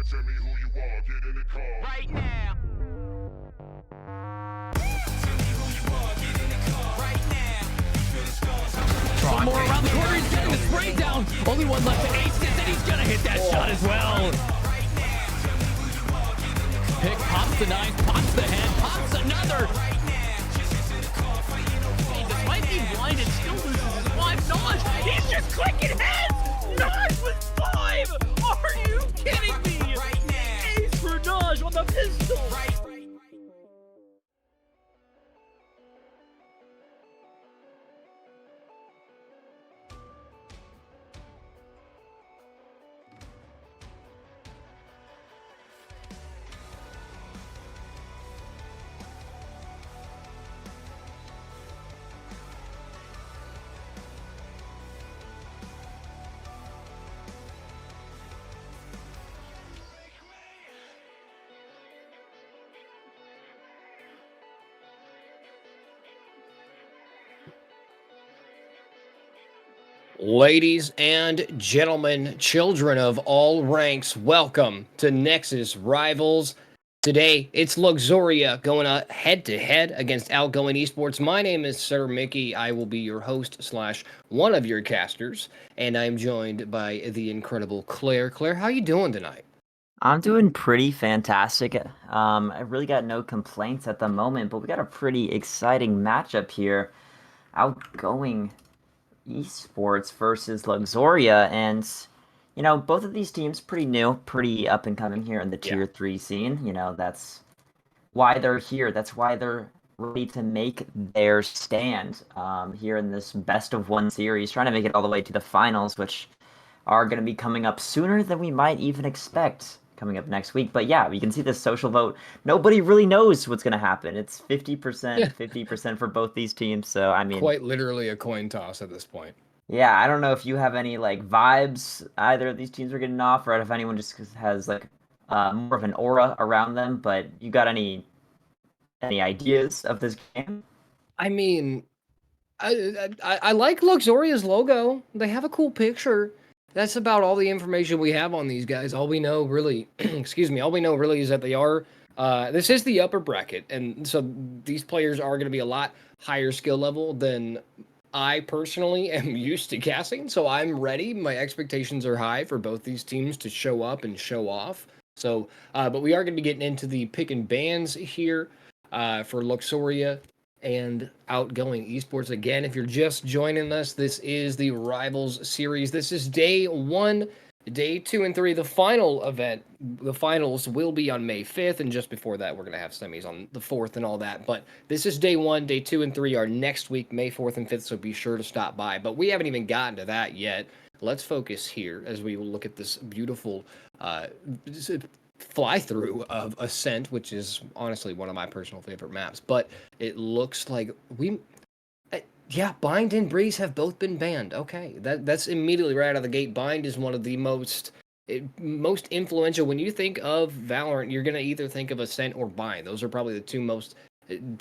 Tell me who you are, get in the car. Right now. Tell me who you are, get in the car. Right now. One more around the corner. He's getting the spray down. Only one left to ace it, and he's gonna hit that shot as well. Pick pops the 9, pops the head, pops another. Despite being blinded, still loses his 5. Naj, he's just clicking heads. Naj with 5. Are you kidding me? Ace for Naj on the pistol. Ladies and gentlemen, children of all ranks, welcome to Nexus Rivals. Today, it's Luxuria going head-to-head against Outgoing Esports. My name is Sir Mickey. I will be your host / one of your casters, and I'm joined by the incredible Claire. Claire, how you doing tonight? I'm doing pretty fantastic. I really got no complaints at the moment, but we got a pretty exciting matchup here. Outgoing Esports versus Luxuria, and both of these teams pretty new, pretty up and coming here in the tier 3 scene. That's why they're here. That's why they're ready to make their stand here in this best of 1 series, trying to make it all the way to the finals, which are going to be coming up sooner than we might even expect, coming up next week. But yeah, you can see the social vote. Nobody really knows what's going to happen. It's 50%, 50% for both these teams. So, I mean, quite literally a coin toss at this point. Yeah, I don't know if you have any vibes either of these teams are getting off, or if anyone just has more of an aura around them. But you got any ideas of this game? I mean, I like Luxuria's logo. They have a cool picture. That's about all the information we have on these guys. All we know really, all we know really is that they are, this is the upper bracket. And so these players are going to be a lot higher skill level than I personally am used to casting. So I'm ready. My expectations are high for both these teams to show up and show off. So, but we are going to be getting into the pick and bans here for Luxuria and Outgoing Esports. Again, if you're just joining us, this is the Rivals series. This is day 1, day 2 and 3. The final event, the finals will be on May 5th, and just before that, we're going to have semis on the 4th and all that. But this is day 1, day 2 and 3 are next week, May 4th and 5th, so be sure to stop by. But we haven't even gotten to that yet. Let's focus here as we look at this beautiful fly-through of Ascent, which is honestly one of my personal favorite maps. But it looks like Bind and Breeze have both been banned. Okay, that's immediately right out of the gate. Bind is one of the most influential. When you think of Valorant, you're gonna either think of Ascent or Bind. Those are probably the two most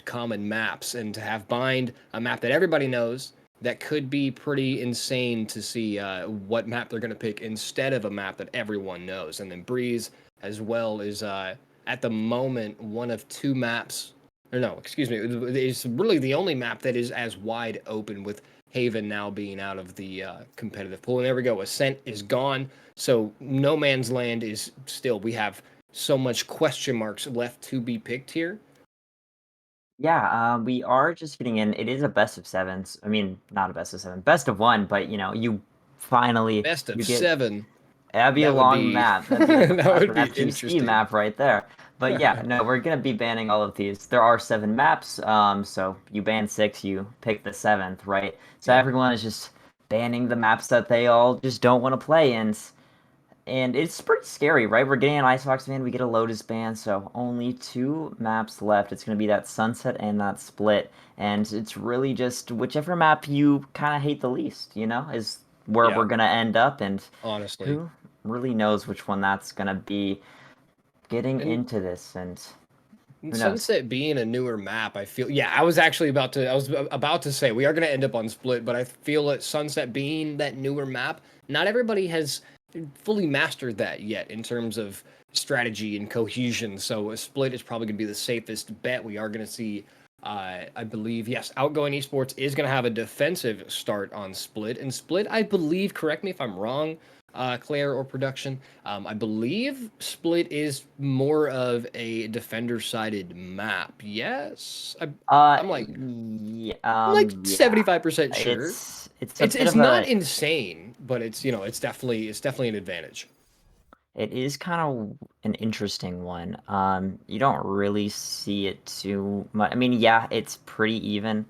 common maps. And to have Bind, a map that everybody knows, that could be pretty insane to see what map they're gonna pick instead of a map that everyone knows. And then Breeze as well is at the moment one of 2 maps. Or no, excuse me. It's really the only map that is as wide open, with Haven now being out of the competitive pool. And there we go. Ascent is gone. So no man's land is still. We have so much question marks left to be picked here. Yeah, we are just getting in. It is a best of 7s. I mean, not a best of 7, best of 1. But you finally Best of you get, 7. That'd be a long map. That'd be a that would be FGC interesting. map right there. But yeah, no, we're gonna be banning all of these. There are 7 maps, so you ban 6, you pick the 7th, right? So everyone is just banning the maps that they all just don't want to play, and it's pretty scary, right? We're getting an Icebox ban, we get a Lotus ban, so only 2 maps left. It's gonna be that Sunset and that Split, and it's really just whichever map you kind of hate the least, is where we're gonna end up, and honestly, who really knows which one that's gonna be. Getting into this, and Sunset being a newer map, I feel. Yeah, I was about to say we are going to end up on Split, but I feel that Sunset being that newer map, not everybody has fully mastered that yet in terms of strategy and cohesion. So a split is probably going to be the safest bet. We are going to see, I believe, yes, Outgoing Esports is going to have a defensive start on split. And split, I believe, correct me if I'm wrong, Claire or production, I believe split is more of a defender-sided map. Yes, I'm like Yeah, yeah. 75% sure. It's a bit It's of not a. insane, but it's it's definitely an advantage. It is kind of an interesting one. You don't really see it too much. I mean, yeah, it's pretty even,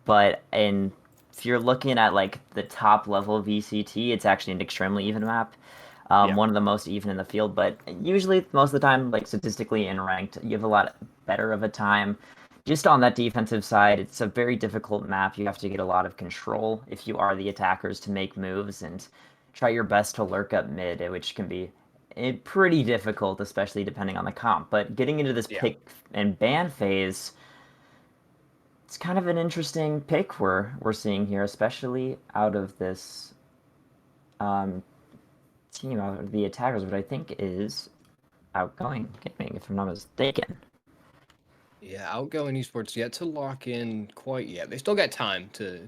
but if you're looking at like the top level VCT, it's actually an extremely even map. Yeah. One of the most even in the field, but usually most of the time, like statistically in ranked, you have a lot better of a time. Just on that defensive side, it's a very difficult map. You have to get a lot of control if you are the attackers to make moves and try your best to lurk up mid, which can be pretty difficult, especially depending on the comp. But getting into this Yeah. pick and ban phase, it's kind of an interesting pick we're seeing here, especially out of this um, team, out of the attackers, which I think is Outgoing Gaming, if I'm not mistaken. Yeah, Outgoing Esports yet to lock in quite yet. They still got time to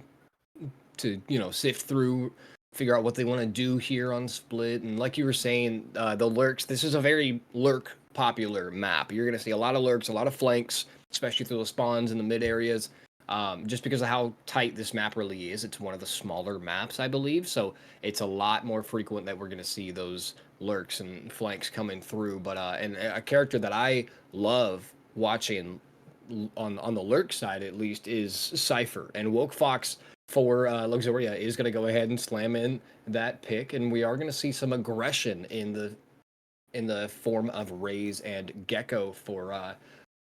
sift through, figure out what they want to do here on split. And like you were saying, the lurks. This is a very lurk popular map. You're gonna see a lot of lurks, a lot of flanks, especially through the spawns in the mid areas. Just because of how tight this map really is, it's one of the smaller maps, I believe. So it's a lot more frequent that we're gonna see those lurks and flanks coming through. But and a character that I love watching on the lurk side at least is Cypher, and Woke Fox for Luxuria is going to go ahead and slam in that pick, and we are going to see some aggression in the form of Raze and Gecko for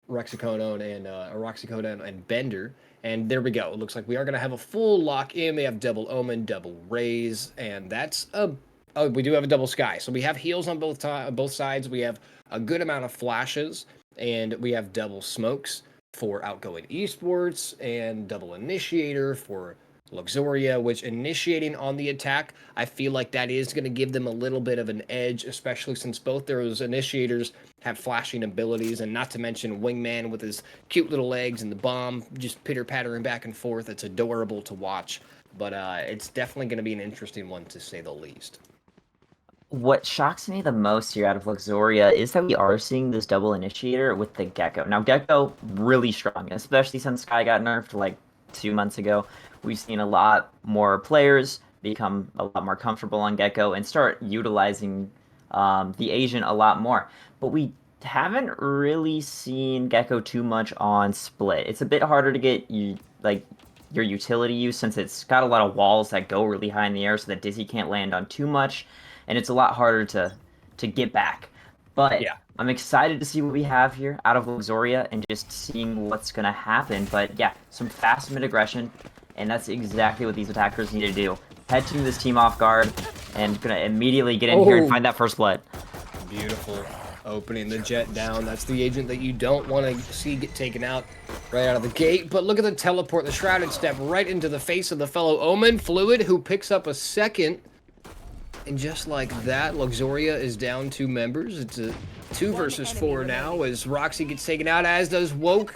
Roxicodone and Bender. And there we go. It looks like we are going to have a full lock in. They have double Omen, double Raze, and that's a. Oh, we do have a double Sky. So we have heals on both sides. We have a good amount of flashes, and we have double smokes for Outgoing Esports and double Initiator for Luxuria, which initiating on the attack, I feel like that is going to give them a little bit of an edge, especially since both those initiators have flashing abilities, and not to mention Wingman with his cute little legs and the bomb just pitter-pattering back and forth. It's adorable to watch, but it's definitely going to be an interesting one to say the least. What shocks me the most here out of Luxuria is that we are seeing this double initiator with the Gecko. Now, Gecko, really strong, especially since Sky got nerfed like 2 months ago. We've seen a lot more players become a lot more comfortable on Gecko and start utilizing the agent a lot more. But we haven't really seen Gecko too much on Split. It's a bit harder to get your utility use since it's got a lot of walls that go really high in the air so that Dizzy can't land on too much, and it's a lot harder to get back. But Yeah. I'm excited to see what we have here out of Luxuria and just seeing what's going to happen. But yeah, some fast mid aggression, and that's exactly what these attackers need to do. Head to this team off guard and going to immediately get in here and Oh. find that first blood. Beautiful. Opening the jet down. That's the agent that you don't want to see get taken out right out of the gate. But look at the teleport, the Shrouded Step right into the face of the fellow Omen. Fluid, who picks up a second. And just like that, Luxuria is down 2 members. It's a 2 versus 4 now as Roxy gets taken out, as does Woke.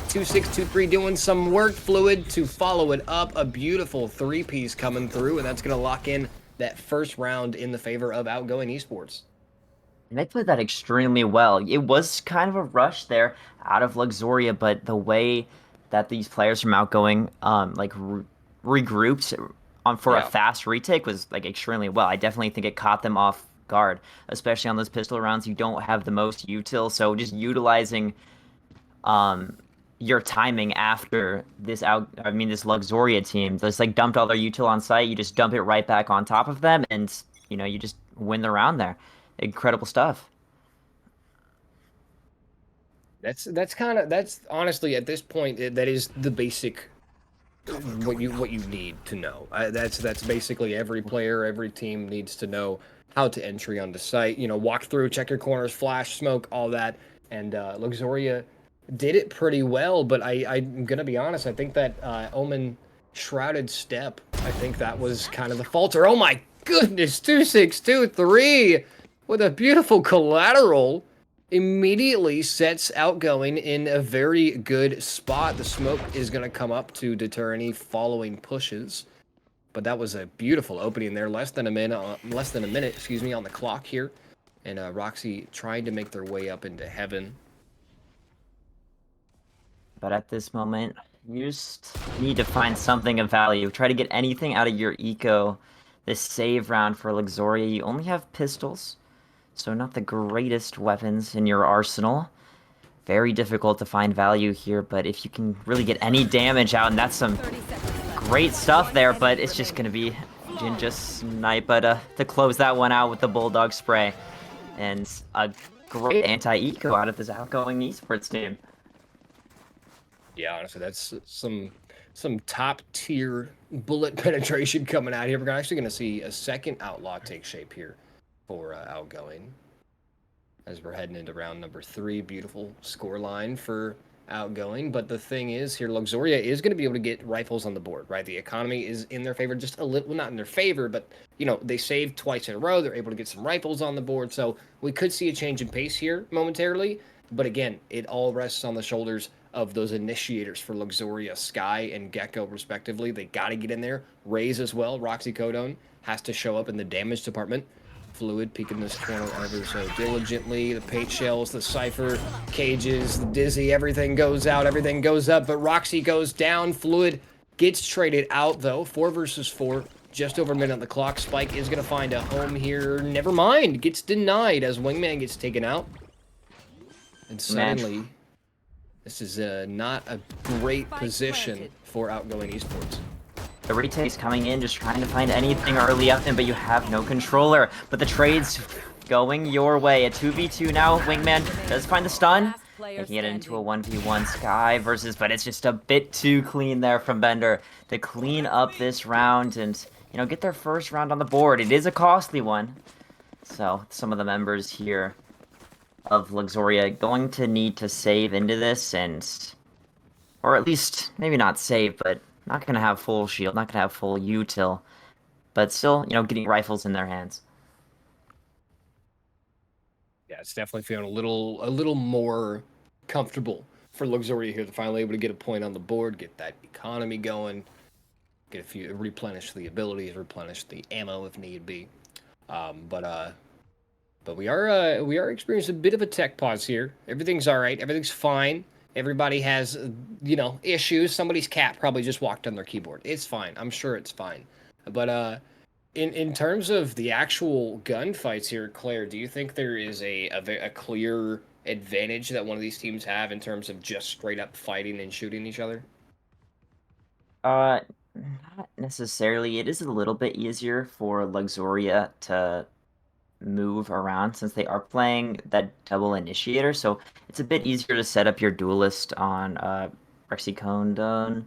2623 doing some work. Fluid to follow it up. A beautiful 3-piece coming through, and that's going to lock in that first round in the favor of Outgoing Esports. And they played that extremely well. It was kind of a rush there out of Luxuria, but the way that these players from Outgoing regrouped for a Yeah. fast retake was like extremely well. I definitely think it caught them off guard, especially on those pistol rounds. You don't have the most util, so just utilizing your timing after this this Luxuria team just like dumped all their util on site. You just dump it right back on top of them, and you just win the round there. Incredible stuff. That's honestly at this point that is the basic what you need to know. That's basically every player, every team needs to know how to entry onto site. Walk through, check your corners, flash, smoke, all that. And Luxuria did it pretty well, but I'm gonna be honest. I think that Omen Shrouded Step. I think that was kind of the falter. Oh my goodness, 2623. with a beautiful collateral, immediately sets Outgoing in a very good spot. The smoke is going to come up to deter any following pushes. But that was a beautiful opening there. Less than a minute, excuse me, on the clock here. And Roxy trying to make their way up into heaven. But at this moment, you just need to find something of value. Try to get anything out of your eco. This save round for Luxoria, you only have pistols, so not the greatest weapons in your arsenal. Very difficult to find value here, but if you can really get any damage out, and that's some great stuff there, but it's just going to be Jinja Sniper to close that one out with the Bulldog Spray. And a great anti-eco out of this Outgoing esports team. Yeah, honestly, that's some top tier bullet penetration coming out here. We're actually going to see a second outlaw take shape here for Outgoing as we're heading into round number 3. Beautiful score line for Outgoing, but the thing is here, Luxoria is going to be able to get rifles on the board, right? The economy is in their favor, just a little, well, not in their favor, but you know, they saved twice in a row. They're able to get some rifles on the board, so we could see a change in pace here momentarily. But again, it all rests on the shoulders of those initiators for Luxoria, Sky and Gecko, respectively. They got to get in there. Raze as well. Roxy Codone has to show up in the damage department. Fluid peeking this corner ever so diligently. The Pate Shells, the Cypher, Cages, the Dizzy, everything goes out, everything goes up, but Roxy goes down. Fluid gets traded out, though. 4 versus 4. Just over a minute on the clock. Spike is going to find a home here. Never mind. Gets denied as Wingman gets taken out. And suddenly, this is not a great position for Outgoing esports. The retake's coming in, just trying to find anything early up in, but you have no controller. But the trade's going your way. A 2v2 now. Wingman does find the stun. Making it into a 1v1 Sky versus, but it's just a bit too clean there from Bender to clean up this round and, you know, get their first round on the board. It is a costly one. So some of the members here of Luxoria going to need to save into this and, or at least maybe not save, but not going to have full shield, not going to have full util, but still, you know, getting rifles in their hands. Yeah, it's definitely feeling a little more comfortable for Luxoria here. They're finally able to get a point on the board, get that economy going, get a few, replenish the abilities, replenish the ammo if need be. But we are experiencing a bit of a tech pause here. Everything's all right. Everything's fine. Everybody has, you know, issues. Somebody's cat probably just walked on their keyboard. It's fine. I'm sure it's fine. But in terms of the actual gunfights here, Claire, do you think there is a clear advantage that one of these teams have in terms of just straight up fighting and shooting each other? Not necessarily. It is a little bit easier for Luxoria to move around since they are playing that double initiator, so it's a bit easier to set up your duelist on Rexicondone,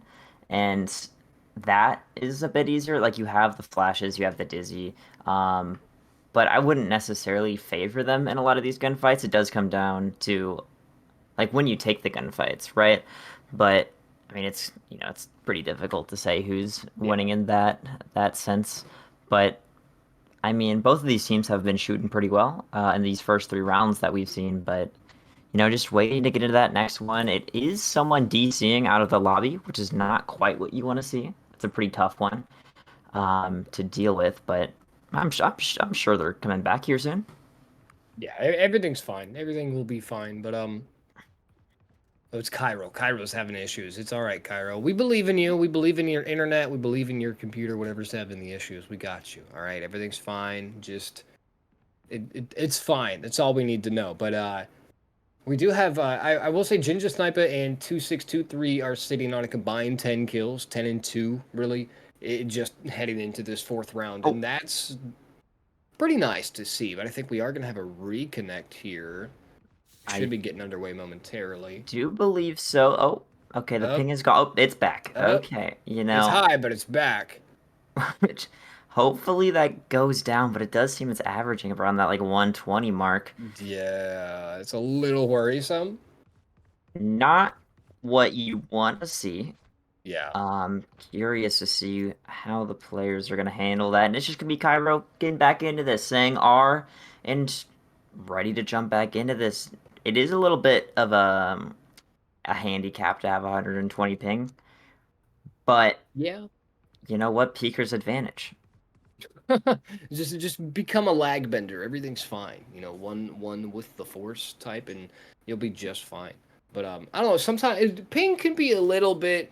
and that is a bit easier. Like, you have the flashes, you have the dizzy, but I wouldn't necessarily favor them in a lot of these gunfights. It does come down to like when you take the gunfights, right? But I mean, it's, you know, it's pretty difficult to say who's winning in that sense, but I mean, both of these teams have been shooting pretty well in these first 3 rounds that we've seen, but, you know, just waiting to get into that next one. It is someone DCing out of the lobby, which is not quite what you want to see. It's a pretty tough one to deal with, but I'm sure they're coming back here soon. Yeah, everything's fine. Everything will be fine, but oh, it's Cairo. Cairo's having issues. It's all right, Cairo. We believe in you. We believe in your internet. We believe in your computer. Whatever's having the issues, we got you. All right, everything's fine. Just it's fine. That's all we need to know. But we do have. I will say, Jinja Sniper and 2623 are sitting on a combined 10 kills, 10 and 2, really. Just heading into this 4th round, and that's pretty nice to see. But I think we are gonna have a reconnect here. Should be getting underway momentarily. Do believe so. Oh, okay, the ping is gone. Oh, it's back. Okay, you know. It's high, but it's back. Which, hopefully that goes down, but it does seem it's averaging around that, like, 120 mark. Yeah, it's a little worrisome. Not what you want to see. Yeah. Curious to see how the players are going to handle that. And it's just going to be Cairo getting back into this, saying R and ready to jump back into this. It is a little bit of a handicap to have 120 ping, but Yeah. you know what? Peeker's advantage. Just become a lag bender. Everything's fine. You know, one with the force type, and you'll be just fine. But I don't know. Sometimes ping can be a little bit